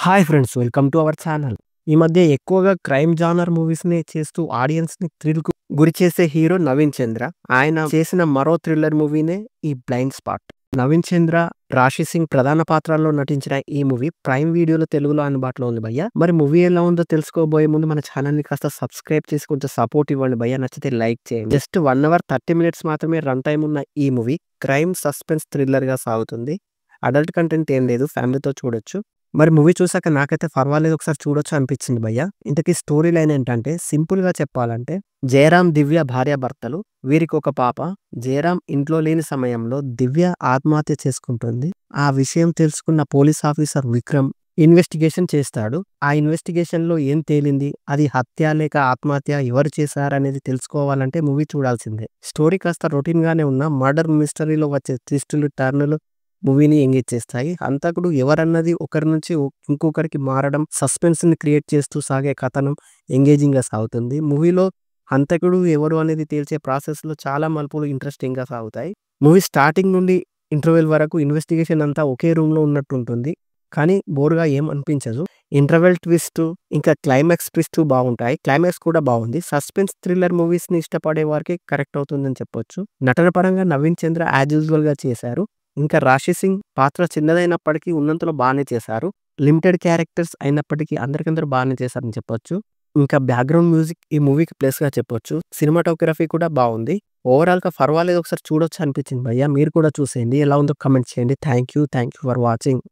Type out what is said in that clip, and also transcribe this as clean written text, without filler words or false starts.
Hi friends! Welcome to our channel. ఈ మధ్య ఎక్కువగా క్రైమ్ జానర్ మూవీస్‌ని చేస్తూ ఆడియన్స్‌ని థ్రిల్‌కు గురిచేసే హీరో 'నవీన్ చంద్ర'. ఆయన చేసిన మరో థ్రిల్లర్ మూవీనే ఈ 'బ్లైండ్ స్పాట్'. నవీన్ చంద్ర, రాశి సింగ్ ప్రధాన పాత్రల్లో నటించిన ఈ మూవీ ప్రైమ్ వీడియోలో తెలుగులో అందుబాటులో ఉంది భయ్యా. మరి మూవీ ఎలా ఉందో తెలుసుకోబోయే ముందు మన ఛానల్‌ని కాస్త సబ్స్క్రైబ్ చేసి కొంచెం సపోర్ట్ ఇవ్వండి భయ్యా. నచ్చితే లైక్ చేయండి. జస్ట్ 1 అవర్ 30 మినిట్స్ మాత్రమే రన్ టైమ్ ఉన్న ఈ మూవీ క్రైమ్, సస్పెన్స్ థ్రిల్లర్‌గా సాగుతుంది. అడల్ట్ కంటెంట్ ఏం లేదు. ఫ్యామిలీతో చూడొచ్చు. మరి మూవీ చూసాక నాకైతే పర్వాలేదు, ఒకసారి చూడొచ్చు అనిపించింది భయ్యా. ఇంతకీ స్టోరీ లైన్ ఏంటంటే సింపుల్‌గా చెప్పాలంటే జయరాం, దివ్య భార్యాభర్తలు. వీరికి ఒక పాప. జయరాం ఇంట్లో లేని సమయంలో దివ్య ఆత్మహత్య చేసుకుంటుంది. ఆ విషయం తెలుసుకున్న పోలీస్ ఆఫీసర్ విక్రమ్ ఇన్వెస్టిగేషన్ చేస్తాడు. ఆ ఇన్వెస్టిగేషన్‌లో ఏం తేలింది? అది హత్య లేక ఆత్మహత్య, ఎవరు చేశారనేది తెలుసుకోవాలంటే మూవీ చూడాల్సిందే. స్టోరీ కాస్త రొటీన్‌గానే ఉన్నా మర్డర్ మిస్టరీలో వచ్చే ట్విస్టులు, టర్నులు మూవీని ఎంగేజ్ చేస్తాయి. హంతకుడు ఎవరన్నది ఒకరి నుంచి ఇంకొకరికి మారడం సస్పెన్స్‌ని క్రియేట్ చేస్తూ సాగే కథనం ఎంగేజింగ్‌గా సాగుతుంది. మూవీలో హంతకుడు ఎవరు అనేది తేల్చే ప్రాసెస్‌లో చాలా మలుపులు ఇంట్రెస్టింగ్‌గా సాగుతాయి. మూవీ స్టార్టింగ్ నుండి ఇంటర్వెల్ వరకు ఇన్వెస్టిగేషన్ అంతా ఒకే రూమ్‌లో ఉన్నట్టుంటుంది. కానీ బోర్‌గా ఏం అనిపించదు. ఇంటర్వెల్ ట్విస్ట్ ఇంకా క్లైమాక్స్ ట్విస్ట్ బాగుంటాయి. క్లైమాక్స్ కూడా బాగుంది. సస్పెన్స్ థ్రిల్లర్ మూవీస్‌ని ఇష్టపడే వారికి కరెక్ట్ అవుతుందని చెప్పొచ్చు. నటన పరంగా నవీన్ చంద్ర యాజ్ యూజువల్‌గా చేశారు. ఇంకా రాశి సింగ్ పాత్ర చిన్నదైనప్పటికీ ఉన్నంతలో బానే చేశారు. లిమిటెడ్ క్యారెక్టర్స్ అయినప్పటికీ అందరికందరూ బానే చేశారని చెప్పొచ్చు. ఇంకా బ్యాక్‌గ్రౌండ్ మ్యూజిక్ ఈ మూవీకి ప్లస్‌గా చెప్పొచ్చు. సినిమాటోగ్రఫీ కూడా బావుంది. ఓవరాల్‌గా పర్వాలేదు, ఒకసారి చూడొచ్చు అనిపించింది భయ్యా. మీరు కూడా చూసేయండి. ఎలా ఉందో కామెంట్ చేయండి. Thank you for watching.